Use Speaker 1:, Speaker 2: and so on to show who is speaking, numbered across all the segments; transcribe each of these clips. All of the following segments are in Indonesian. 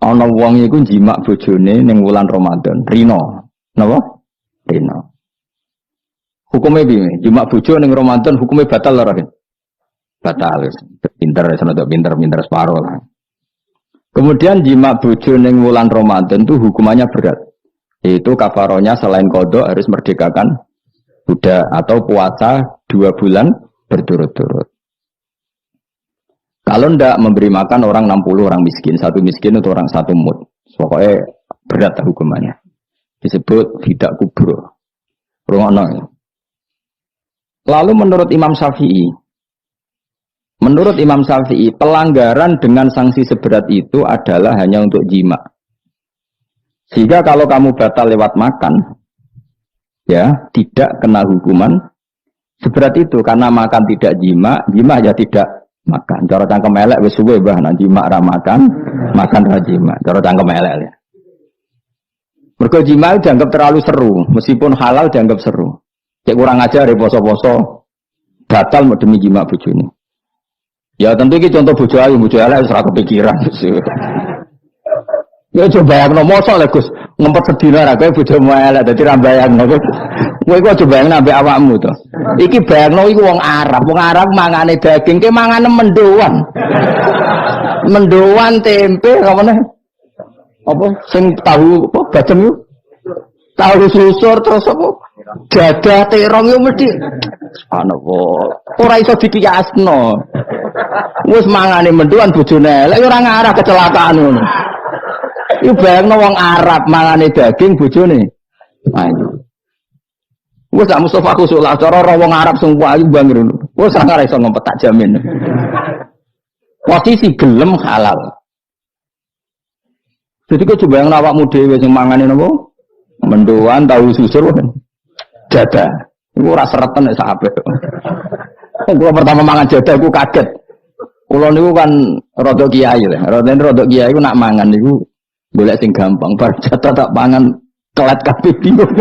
Speaker 1: ana wong iku jimak bojone ning wulan Ramadan, rino. Napa? Rino. Hukumnya piye? Jimak bojo ning Ramadan hukumnya batal ora? Batal. Pinter pinter separo lah. Kemudian jimak bojo ning wulan Ramadan itu hukumannya berat. Itu kafaronya selain qada harus merdekakan budak atau puasa 2 bulan berturut-turut. Kalau ndak memberi makan orang 60 orang miskin, satu miskin untuk orang satu mud. Pokoknya berat hukumannya. Disebut tidak kubro. Rungono. Lalu menurut Imam Syafi'i, pelanggaran dengan sanksi seberat itu adalah hanya untuk jima. Sehingga kalau kamu batal lewat makan, ya tidak kena hukuman seberat itu karena makan tidak jima ya tidak makan. Cara cangkem elek wis suwe bah nang jima ra makan ra jima. Cara cangkem elek. Mergo jima dianggap terlalu seru, meskipun halal dianggap seru. Cek kurang ajar ya poso-poso batal mau demi jima bojone. Ya tentu iki contoh bojo ayu, bojo elek wis ora kepikiran. Ya coba bayangno mosok lho Gus, ngempet sedina ra kowe bojomu elek dadi ra bayangno. Kowe kok coba bayangno ambek awakmu to. Iki bayangno iku wong Arab mangane daging ke mangane mendoan. Mendoan tempe apa meneh? Apa sing tahu apa bacem yo? Tahu susur terus apa? Dadah terong yo mesti subhanallah. Ora iso dikiasno. Wis mangane mendoan bojone elek ora ngarah kecelakaan ngono. Iku bayangno wong Arab mangane daging bojone. Ayo. Wes gak Mustafa khusuk lah cara wong Arab sing ayu bang ngono. Wes ora iso ngempet tak jamin. Posisi gelem halal. Jadi kok coba yang awakmu dhewe sing mangane napa? Mendoan tahu susur kan. Jadah. Iku ora sereten nek sak apik. Gua pertama mangan jadah aku kaget. Kula niku kan rada kiai lho. Rada kiai ku nak mangan niku golek sing gampang. Bar jadah tak pangan kelet kabeh bingung.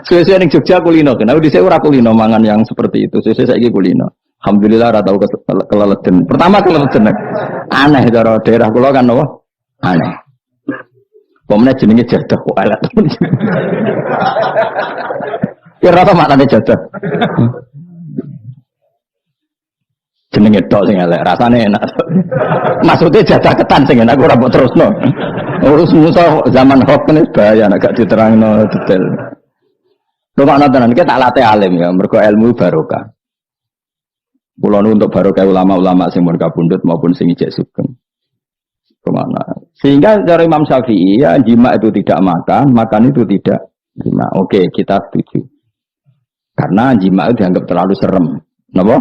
Speaker 1: Suwe-suwe ning Jogja kulino kan. Aku dhisik ora kulino mangan yang seperti itu. Suwe saiki kulino. Alhamdulillah ora tau keleleden. Pertama keleleden. Aneh cara daerah kula kan apa? Aneh. Pomene jenenge jadah kok elek. Ya rata maknane jadah. Jenenge tok sing elek, rasane enak. Maksudnya jadah ketan sing enak ora mbok terusno. Urus musuh zaman hoax ini bahaya nek gak diterangno detail. Rungokno tenan iki tak latih alim ya, mergo ilmu barokah. Kula nu untuk barokah ulama-ulama sing mun kabundut maupun sing ijek sugeng. Kemana? Sehingga dari Imam Syafi'i ya jima itu tidak makan itu tidak jima. Oke, kita setuju. Karena jima itu dianggap terlalu serem. Napa?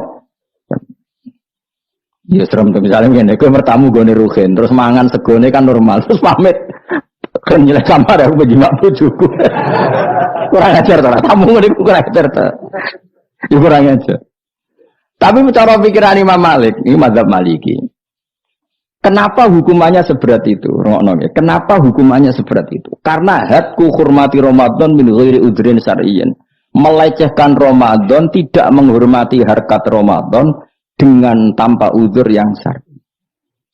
Speaker 1: Ya serem tuh misalnya ngene, kowe mertamu gone rugen, terus mangan segone kan normal, terus pamit. Kan nyelek kamar aku jima bojoku. Kurang ajar to, tamu ngene kurang ajar to. Ya kurang ajar. Tapi cara pikiran Imam Malik, ini mazhab Maliki. Kenapa hukumannya seberat itu? Kenapa hukumannya seberat itu? Karena hadku hormati Ramadan min ghairi udhrin syar'iyyin. Melecehkan Ramadan, tidak menghormati harkat Ramadan dengan tanpa udzur yang syar'i.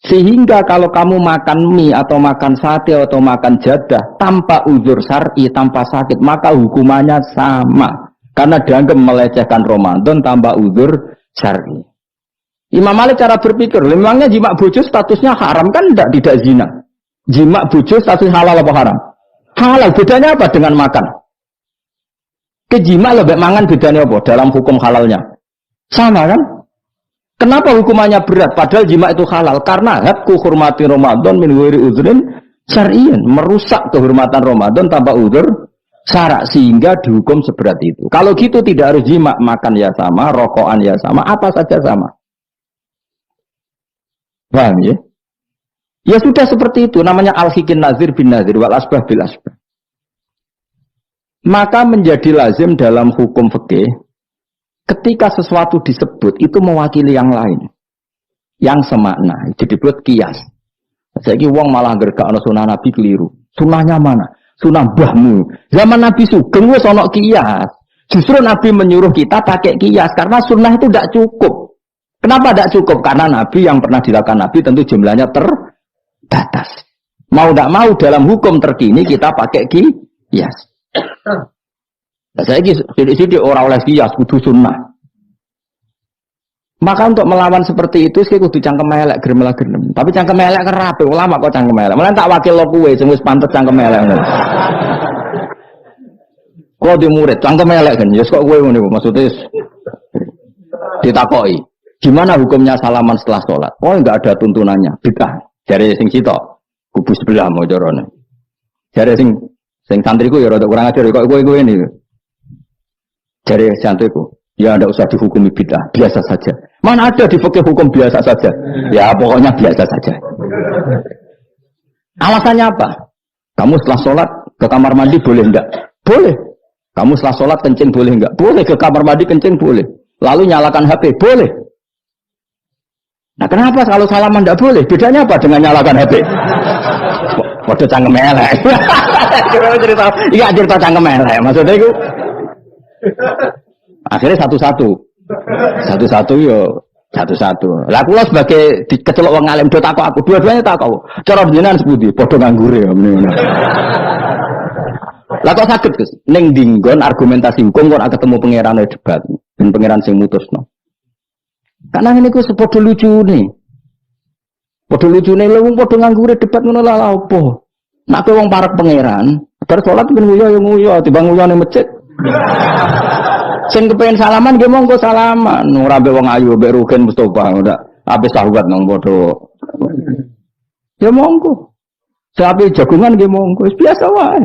Speaker 1: Sehingga kalau kamu makan mie atau makan sate atau makan jadah tanpa udzur syar'i, tanpa sakit, maka hukumannya sama. Karena dianggap melecehkan Ramadan tanpa udzur syar'i. Imam Malik cara berpikir, memangnya jima bojo statusnya haram kan tidak zina. Jima bojo status halal apa haram? Halal, bedanya apa dengan makan? Kejima lebih mangan bedanya apa dalam hukum halalnya? Sama kan? Kenapa hukumannya berat padahal jima itu halal? Karena hadku hormati Ramadan min ghairi udzrin syar'iyyin, merusak kehormatan Ramadan tanpa udzur syara' sehingga dihukum seberat itu. Kalau gitu tidak harus jima, makan ya sama, rokokan ya sama, apa saja sama. Paham ya? Ya sudah seperti itu, namanya al-hikin nazir bin nazir wal asbah bil asbah. Maka menjadi lazim dalam hukum fikih ketika sesuatu disebut itu mewakili yang lain yang semakna, jadi disebut kias. Saiki wong malah gergakno sunah Nabi keliru. Sunahnya mana? Sunah mbahmu. Zaman Nabi Sugeng wis ana kias. Justru Nabi menyuruh kita pakai kias karena sunnah itu tidak cukup. Kenapa tidak cukup? Karena Nabi yang pernah dilakukan Nabi tentu jumlahnya terbatas. Mau tidak mau dalam hukum terkini kita pakai kias. Nah, saya sidik orang oleh kias kudu sunnah. Maka untuk melawan seperti itu saya kudu cangkem elek gerem. Tapi cangkem elek kerape ulama kok cangkem elek. Mulane tak wakil lo kuwe sing wis pantes cangkem elek. Kok di murid cangkem elek kan ya kok kowe ngene maksudnya ditakoki. Gimana hukumnya salaman setelah sholat? Oh enggak ada tuntunannya. Bid'ah. Jare sing sitok kubu sebelah mau jorone. Jare sing santriku ya rada kurang ajar kok kowe ini. Jare santriku ya tidak usah dihukumi bid'ah, biasa saja. Mana ada di fikih hukum biasa saja? Ya pokoknya biasa saja. Alasannya apa? Kamu setelah sholat ke kamar mandi boleh enggak? Boleh. Kamu setelah sholat kencing boleh enggak? Boleh. Ke kamar mandi kencing boleh. Lalu nyalakan HP boleh. Nah kenapa kalau salaman enggak boleh? Bedanya apa dengan nyalakan HP? Waduh cangkem elek. Iya cerita cangkem elek. Maksudnya itu akhirnya satu-satu yo satu-satu. Lah kula sebagai kecelok wong alim do takok aku, dua-duanya takok. Cara jenengan sepundi? Padha nganggure ya meneh. Lah kok saged Gus? Ning dinggon argumentasi hukum kok ketemu pangerane debat, ben pangeran sing mutusno. Karena ini ku sepodo lucune. Padha lucune lho wong padha nganggure debat ngono lha opo? Nek wong parek pangeran, bar salat ben nguyo timbang nguyo ning masjid. Sing kepengin salaman nggih monggo salaman. Ora mbek wong ayu mbek Rugen Mustofa ndak habis sahabat nang padha. Ya monggo. Sapi jagungan nggih monggo, biasa wae.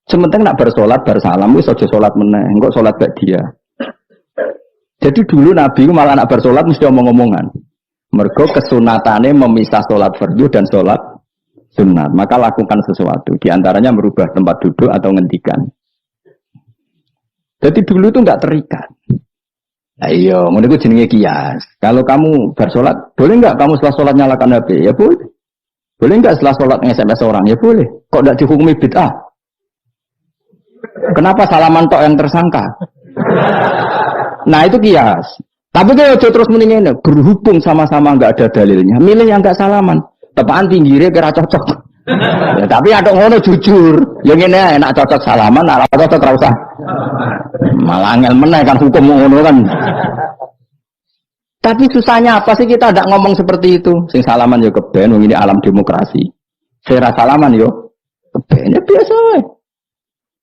Speaker 1: Sementing nak bersolat bersalam wis aja salat meneh, engko salat bak dia. Jadi dulu Nabi malah nak bersolat mesti omong-omongan. Mergo kesunatane memisah salat fardu dan salat sunat. Maka lakukan sesuatu, di antaranya merubah tempat duduk atau ngendikan. Jadi dulu itu enggak terikat. Ayo, menurutku jenenge kias. Kalau kamu bersolat, boleh enggak kamu setelah sholat nyalakan HP? Ya boleh. Boleh enggak setelah sholat nge-SMS orang? Ya boleh. Kok enggak dihukumi bid'ah? Kenapa salaman tok yang tersangka? Nah itu kias. Tapi kalau terus mendingin, berhubung sama-sama enggak ada dalilnya, milih yang enggak salaman. Tepaan tinggirnya kira cocok. Ya, tapi ada ngono jujur, yang ini enak cocok salaman, ala cocok ora usah. Malah angel meneh kan hukum ngono kan. Tapi susahnya apa sih kita tidak ngomong seperti itu? Sing salaman yo keben, wong ini alam demokrasi. Sira salaman yo keben ya biasa wae.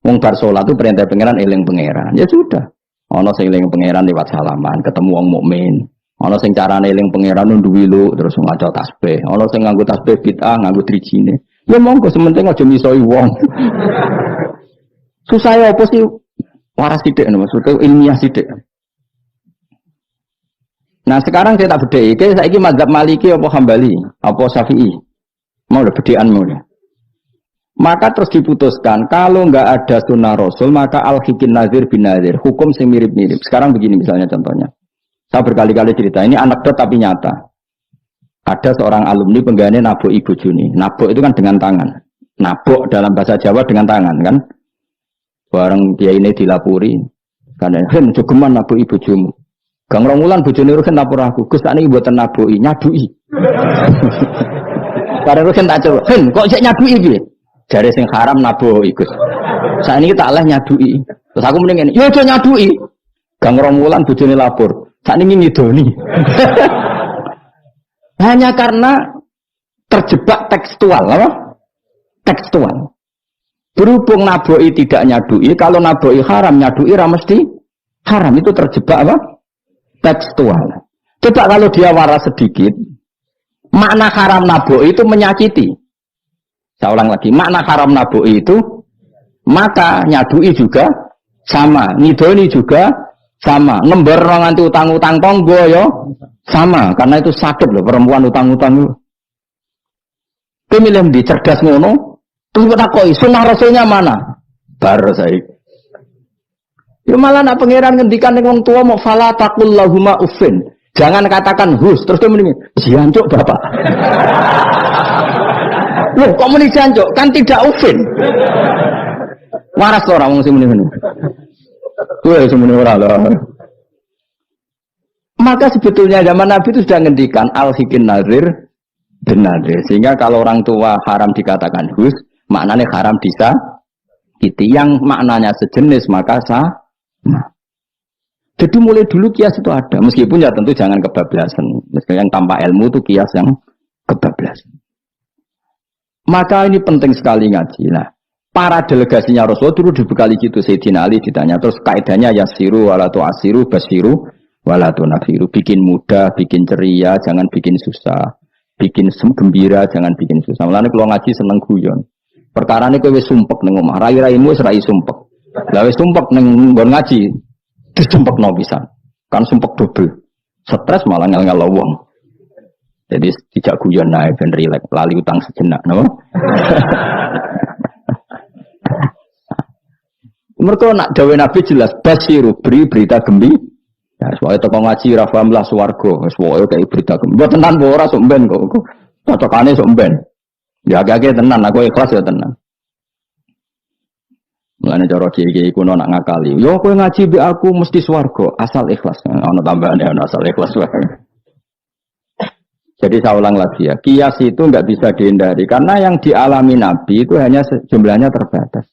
Speaker 1: Wong bar salat itu perintah pangeran eling pangeran. Ya sudah. Ana sing eling pangeran lewat salaman, ketemu wong mukmin. Ana sing carane eling pangeran nduwi lu terus ngaca tasbih. Ana sing nganggo tasbih bid'ah, nganggo drijine. Ya monggo sementing aja misoi wong. Susah ya apa sih? Waras sithik maksudnya ilmiah sithik. Nah sekarang saya tak bedheki, saiki mazhab Maliki apa Hambali, apa Syafi'i. Mau bedekan mau. Maka terus diputuskan kalau enggak ada sunnah Rasul maka al-hikin nazir bin nazir, hukum sing mirip-mirip. Sekarang begini misalnya contohnya. Saya berkali-kali cerita, ini anekdot tapi nyata. Ada seorang alumni penggaweane nabok ibu Juni. Nabok itu kan dengan tangan. Nabok dalam bahasa Jawa dengan tangan kan. Bareng dia ini dilapuri. Karena hen jogeman nabok ibu Jumu. Gang rong wulan bojone Rugen lapor aku. Gus sakniki mboten naboki, nyaduki. Bareng Rugen tak coba. Hen kok sik nyaduki piye? Jare sing haram naboki Gus. Sakniki tak leh nyaduki. Terus aku mending ngene, yo aja nyaduki. Gang rong wulan bojone lapor. Sakniki ngidoni. Hanya karena terjebak tekstual, apa? Tekstual. Berhubung naboi tidak nyadui, kalau naboi haram nyadui mesti haram, itu terjebak apa? Tekstual. Coba kalau dia waras sedikit, makna haram naboi itu menyakiti. Saya ulang lagi, makna haram naboi itu maka nyadui juga sama, ngidoni juga sama, ngember nganti utang-utang tonggo yo sama, karena itu sakit loh perempuan utang-utang. Pemilih di cerdas ngono. Terus kita koi, sunnah rasulnya mana? Baru saya. Ya malah nak pangeran ngendikan dengan orang tua mau fala taqul lahuma uffin. Jangan katakan hus. Terus dia mendingin, jancuk bapak. Loh, kok muni jancuk? Kan tidak uffin. Waras orang ngomong muni. Tuh semuanya orang lah. Maka sebetulnya zaman Nabi itu sudah ngendikan al-hikin nazir benar. Sehingga kalau orang tua haram dikatakan hus, maknanya haram disakiti. Yang maknanya sejenis maka sama. Jadi mulai dulu kias itu ada, meskipun ya tentu jangan kebablasan. Meskipun yang tanpa ilmu itu kias yang kebablasan. Maka ini penting sekali ngaji. Nah, para delegasinya Rasulullah dulu dibekali gitu. Sayyidina Ali ditanya, terus kaidahnya yasiru walatu asiru basiru walatu nafiru. Bikin mudah, bikin ceria, jangan bikin susah. Bikin gembira, jangan bikin susah. Mulane kalau ngaji seneng guyon. Perkara ini kowe wis sumpek ning omah, rai-raimu wis rai sumpek. Lah wis sumpek ning nggon ngaji. Disumpekno pisan. Kan sumpek double. Stres malah ngel-ngel wong. Jadi tidak guyon naik ben rileks, lali utang sejenak, no? Mereka nak dawe Nabi jelas basiru beri berita gembira. Ya, soalnya toko ngaji rafamlah swarga, soalnya kayak berita gembira. Buat tenan ora sok ben kok. Cocokane sok ben. Ya agak-agak tenan, aku ikhlas ya tenan. Mulane cara kiai-kiai kuno nak ngakali. Yo kowe ngaji be aku mesti swarga, asal ikhlas. Ana tambahane ana asal ikhlas wae. Jadi saya ulang lagi ya, kias itu enggak bisa dihindari karena yang dialami Nabi itu hanya jumlahnya terbatas.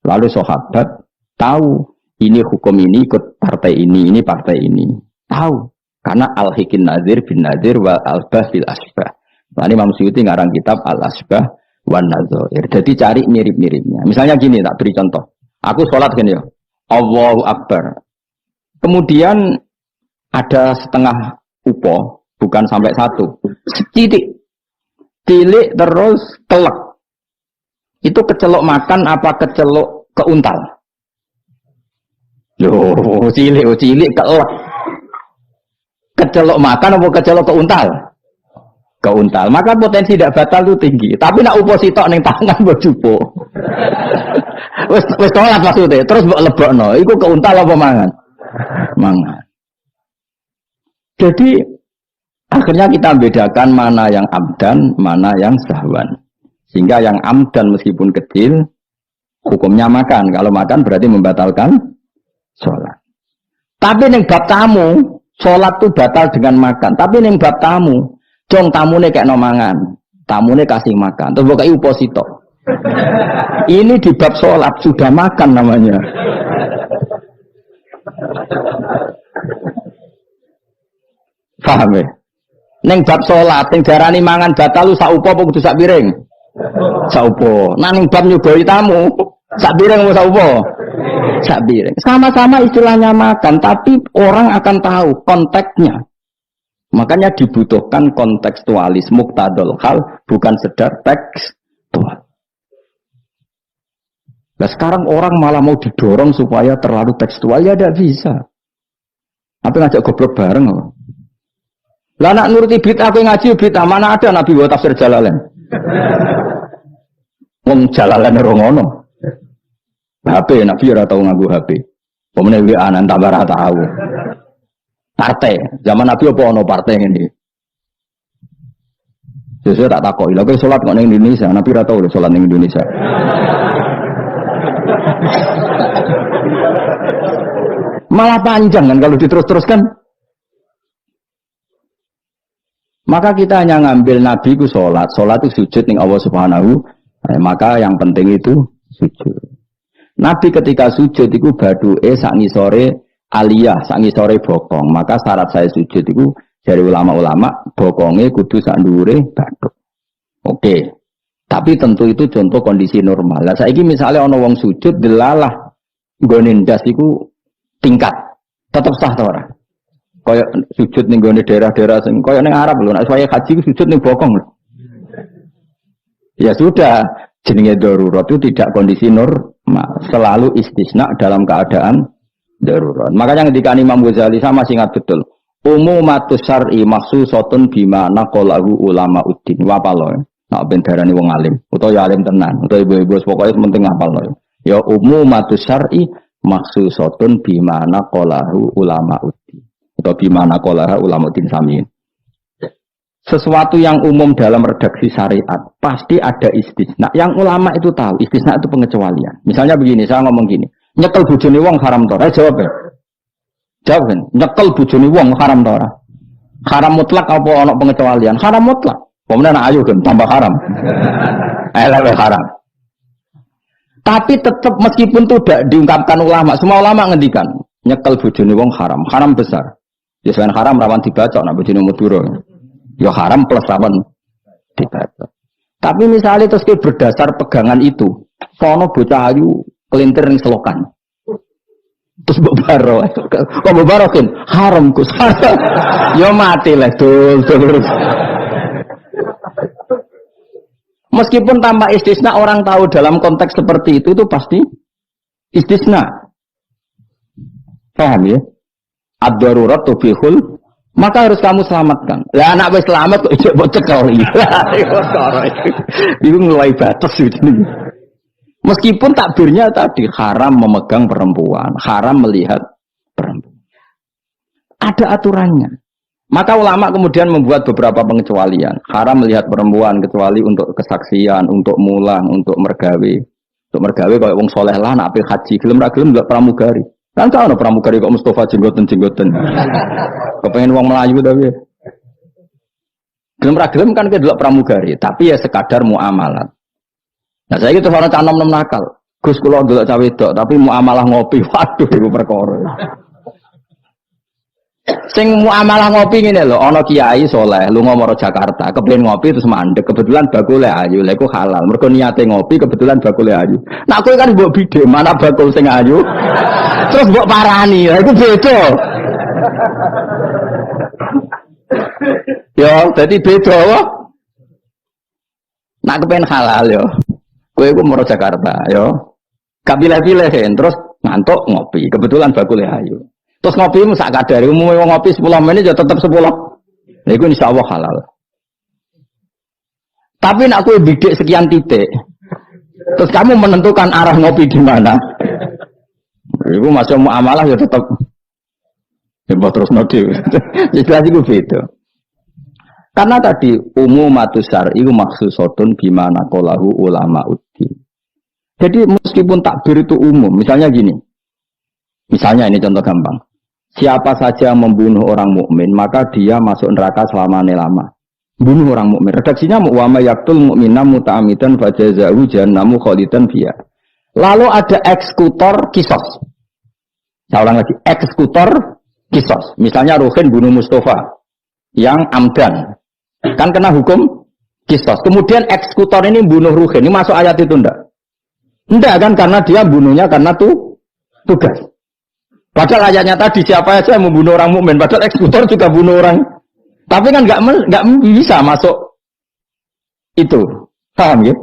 Speaker 1: Lalu sahabat tahu ini hukum ini ikut partai ini partai ini. Tahu karena al-hikin nazir bin nazir wa al-bah fil asbah. Nah, Imam Suyuti ngarang kitab al-asbah wan nazair. Jadi cari mirip-miripnya. Misalnya gini, tak beri contoh. Aku sholat gini ya. Allahu Akbar. Kemudian ada setengah upo, bukan sampai satu. Setitik. Tilik terus kelek. Itu kecelok makan apa kecelok keuntal? Loh, cilik kelek. Kecelok makan apa kecelok keuntal? Keuntal, maka potensi tidak batal itu tinggi. Tapi nak upo sitok ning tangan mbok jupo. Wis sholat maksudnya, terus mbok lebokno, iku keuntal apa mangan? Mangan. Jadi akhirnya kita bedakan mana yang amdan, mana yang sahwan. Sehingga yang amdan meskipun kecil hukumnya makan. Kalau makan berarti membatalkan sholat. Tapi ning bab tamu, sholat itu batal dengan makan. Tapi ning bab tamu jong tamune kayak nomangan, tamune kasih makan, terus bukai uposito. Ini di bab sholat sudah makan namanya. Paham ya? Neng bab sholat, neng darani mangan batal lu sak upo apa kudu sak piring? Sak upo. Nah neng bab nyugoi tamu, sak piring apa sak upo? Sak piring. Sama-sama istilahnya makan, tapi orang akan tahu konteksnya. Makanya dibutuhkan kontekstualis muktadul hal, bukan sedar tekstual. Nah sekarang orang malah mau didorong supaya terlalu tekstual, ya tidak bisa. Apa ngajak goblok bareng? Lah nak nuruti bid'ah aku ngaji bid'ah, mana ada Nabi wa tafsir Jalalain? Wong Jalalain rongono. HP Nabi ora tau nganggo HP. Pemene WA nang tambah ra tau. Partai, zaman Nabi apa ono partai ngene. Sesuai tak takoki, lha kowe salat kok ning Indonesia, Nabi ora tau lho salat ning Indonesia. Malah panjang kan kalau diterus-teruskan. Maka kita hanya ngambil Nabi ku salat, salat itu sujud ning Allah Subhanahu, maka yang penting itu sujud. Nabi ketika sujud itu baduke sak ngisore aliyah sangi sore bokong, maka syarat saya sujud itu dari ulama-ulama bokongnya kudu sak ndure bathuk. Oke. Tapi tentu itu contoh kondisi normal. Lah saiki misalnya ana wong sujud delalah nggone ndas iku tingkat. Tetep sah ta ora? Kaya sujud ning nggone daerah-daerah sing kaya ning Arab lho, nek saya haji sujud ning bokong lho. Ya sudah, jenenge darurat itu tidak kondisi normal, selalu istisna dalam keadaan darurat. Makanya ketika Imam Ghazali sama ingat betul. Umumatus syar'i makhsusatun bima naqalahu ulama uddin. Wa palo. Nak ben darani wong alim, utawa ya alim tenan, utawa ibu-ibu pokoke penting ngapal lho. Ya umumatus syar'i makhsusatun bima naqalahu ulama uddin. Utawa bima naqalahu ulama uddin samiin. Sesuatu yang umum dalam redaksi syariat pasti ada istisna. Yang ulama itu tahu, istisna itu pengecualian. Misalnya begini, saya ngomong gini. Nyekel bojone wong haram ta ora? Jawab ya. Jawab kan. Nyekel bojone wong haram ta ora? Haram mutlak apa ana pengecualian? Haram mutlak. Pemenang ayu kan tambah haram. Lebih haram. Tapi tetap meskipun itu tidak diungkapkan ulama, semua ulama ngendikan nyekel bojone wong haram, haram besar. Ya selain haram rawan dibaca nak bojone Madura. Ya haram plus rawan dibaca. Tapi misalnya terus berdasar pegangan itu, sono bocah ayu kelintir ning selokan. Terus mbok baro. Kok mbok baro kan haram Gus. Ya mati lah dul. Meskipun tanpa istisna orang tahu dalam konteks seperti itu pasti istisna. Paham ya? Ad-darurat tubihul, maka harus kamu selamatkan. Lah anak wis selamat kok ijek mbok cekel iki. Iku mulai batas itu. Meskipun takbirnya tadi haram memegang perempuan, haram melihat perempuan. Ada aturannya. Maka ulama kemudian membuat beberapa pengecualian. Haram melihat perempuan kecuali untuk kesaksian, untuk mulang, untuk mergawe. Untuk mergawe kalau wong soleh lah nak apik haji, gelem ra gelem ndelok pramugari. Kan ana pramugari kok Mustafa jenggoten-jenggoten. Kepengen wong Melayu tapi. Gelem ra gelem kan ke delok pramugari, tapi ya sekadar muamalah. Nah saya gitu orang canom nem nakal. Gus kula ndelok cah wedok tapi muamalah ngopi. Waduh iku perkara. Sing muamalah ngopi ngene lho, ana kiai saleh lunga maro Jakarta, kepengin ngopi terus mandek, kebetulan bakule ayu, lha iku halal. Mergo niate ngopi kebetulan bakule ayu. Nak kowe kan mbok bidhe, mana bakul sing ayu? Terus mbok parani, lha iku beda. Yo, dadi beda wae. Nak kepengin halal yo. Kowe iku maro Jakarta, yo. Gak pilih-pilih terus ngantuk ngopi, kebetulan bakule ayu. Terus ngopi mu sak kadare, umumnya ngopi 10 menit ya tetap 10. Nah itu insyaallah halal. Tapi nak kowe bidik sekian titik. Terus kamu menentukan arah ngopi di mana. Iku masuk muamalah ya tetap ya terus nodi. Jelas iku beda. Karena tadi umumatus syar'i iku maksusatun bimana qalahu ulama uddin. Jadi meskipun takbir itu umum, misalnya gini. Misalnya ini contoh gampang. Siapa saja yang membunuh orang mukmin maka dia masuk neraka selama-lama. Bunuh orang mukmin. Redaksinya wa may yaqtul mu'mina muta'ammidan fajazaa'u jahannamu khalidan fiha. Lalu ada eksekutor kisos. Saya ulang lagi, eksekutor kisos. Misalnya Ruhin bunuh Mustafa yang amdan. Kan kena hukum kisos. Kemudian eksekutor ini bunuh Ruhin. Ini masuk ayat itu enggak? Enggak kan karena dia bunuhnya karena tugas. Padahal ayatnya tadi siapa aja yang membunuh orang mukmin, padahal eksekutor juga bunuh orang. Tapi kan nggak bisa masuk itu, paham ya?